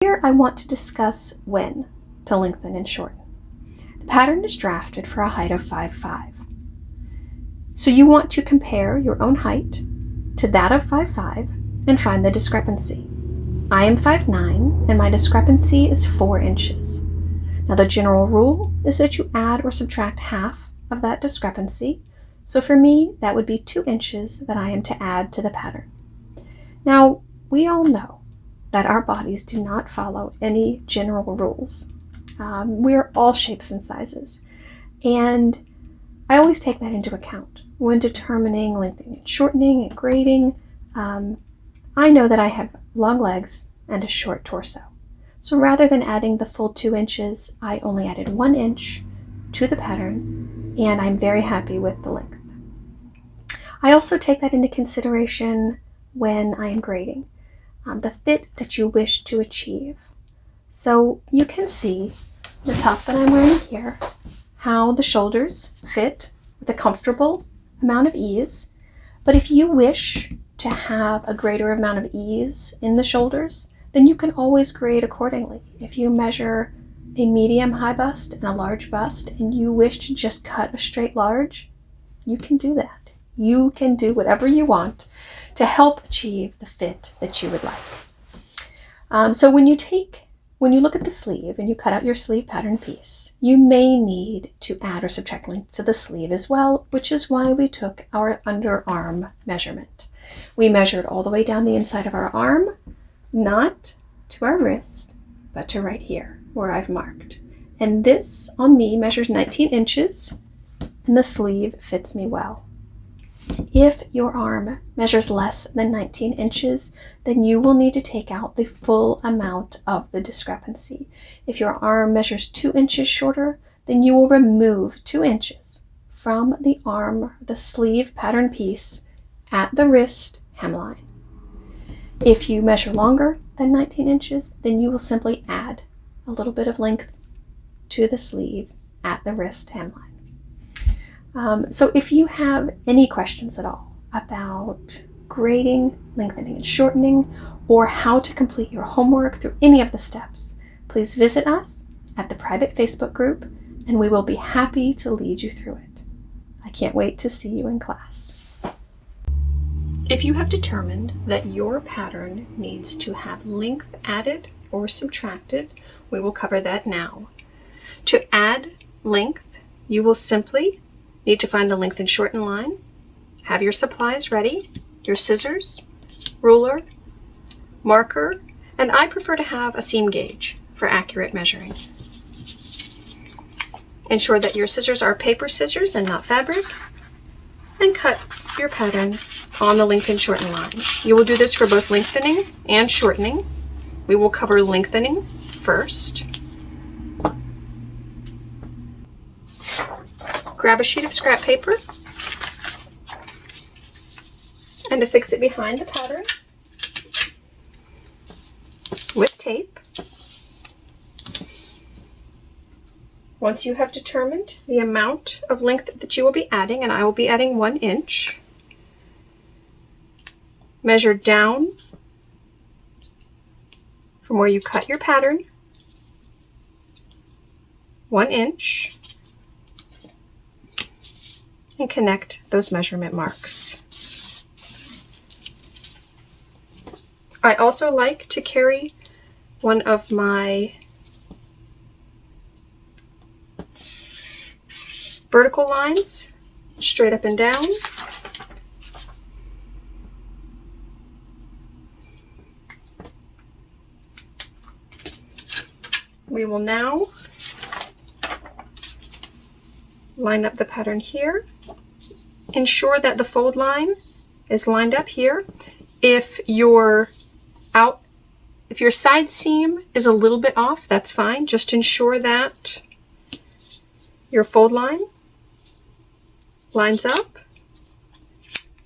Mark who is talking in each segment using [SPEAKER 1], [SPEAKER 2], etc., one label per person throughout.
[SPEAKER 1] Here I want to discuss when to lengthen and shorten. The pattern is drafted for a height of 5'5". So you want to compare your own height to that of 5'5" and find the discrepancy. I am 5'9" and my discrepancy is 4 inches. Now the general rule is that you add or subtract half of that discrepancy. So for me, that would be 2 inches that I am to add to the pattern. Now, we all know that our bodies do not follow any general rules. We're all shapes and sizes. And I always take that into account when determining lengthening and shortening and grading. I know that I have long legs and a short torso. So rather than adding the full 2 inches, I only added 1 inch to the pattern, and I'm very happy with the length. I also take that into consideration when I am grading, the fit that you wish to achieve. So you can see the top that I'm wearing here, how the shoulders fit with a comfortable amount of ease. But if you wish to have a greater amount of ease in the shoulders, then you can always grade accordingly. If you measure a medium high bust and a large bust and you wish to just cut a straight large, you can do that. You can do whatever you want to help achieve the fit that you would like. So when you look at the sleeve and you cut out your sleeve pattern piece, you may need to add or subtract length to the sleeve as well, which is why we took our underarm measurement. We measured all the way down the inside of our arm, not to our wrist, but to right here where I've marked. And this on me measures 19 inches and the sleeve fits me well. If your arm measures less than 19 inches, then you will need to take out the full amount of the discrepancy. If your arm measures 2 inches shorter, then you will remove 2 inches from the arm, the sleeve pattern piece at the wrist hemline. If you measure longer than 19 inches, then you will simply add a little bit of length to the sleeve at the wrist hemline. So if you have any questions at all about grading, lengthening and shortening, or how to complete your homework through any of the steps, please visit us at the private Facebook group and we will be happy to lead you through it. I can't wait to see you in class. If you have determined that your pattern needs to have length added or subtracted, we will cover that now. To add length, you will simply need to find the length and shorten line, have your supplies ready, your scissors, ruler, marker, and I prefer to have a seam gauge for accurate measuring. Ensure that your scissors are paper scissors and not fabric, and cut your pattern on the length and shorten line. You will do this for both lengthening and shortening. We will cover lengthening first. Grab a sheet of scrap paper and affix it behind the pattern with tape. Once you have determined the amount of length that you will be adding, and I will be adding 1 inch, measure down from where you cut your pattern 1 inch and connect those measurement marks. I also like to carry one of my vertical lines straight up and down. We will now line up the pattern here. Ensure that the fold line is lined up here. If your side seam is a little bit off, that's fine. Just ensure that your fold line lines up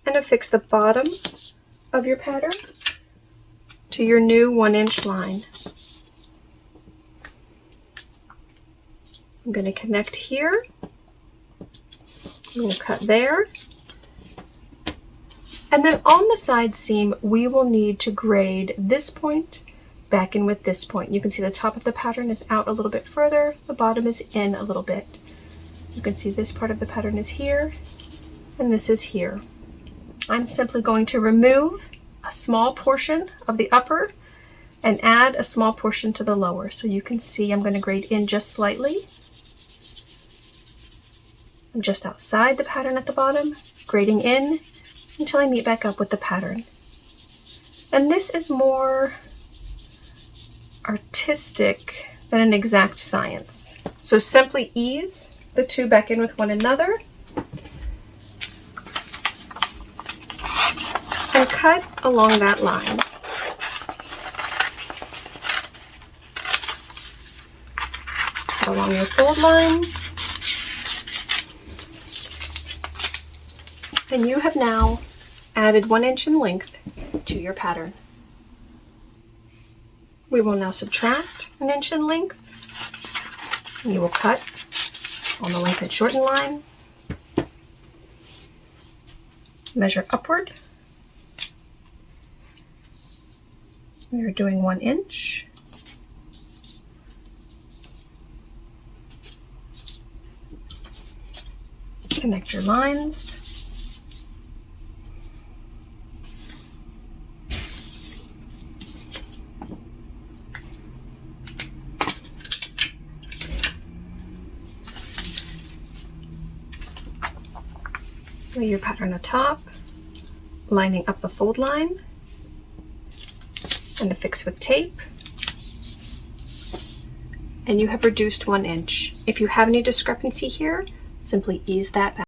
[SPEAKER 1] and affix the bottom of your pattern to your new 1 inch line. I'm going to connect here. We'll cut there. And then on the side seam, we will need to grade this point back in with this point. You can see the top of the pattern is out a little bit further, the bottom is in a little bit. You can see this part of the pattern is here, and this is here. I'm simply going to remove a small portion of the upper and add a small portion to the lower. So you can see I'm going to grade in just slightly. I'm just outside the pattern at the bottom, grading in until I meet back up with the pattern. And this is more artistic than an exact science. So simply ease the two back in with one another and cut along that line. Cut along your fold line. And you have now added 1 inch in length to your pattern. We will now subtract 1 inch in length, and you will cut on the length and shorten line. Measure upward. We are doing 1 inch. Connect your lines. Lay your pattern atop, lining up the fold line, and affix with tape. And you have reduced 1 inch. If you have any discrepancy here, simply ease that back.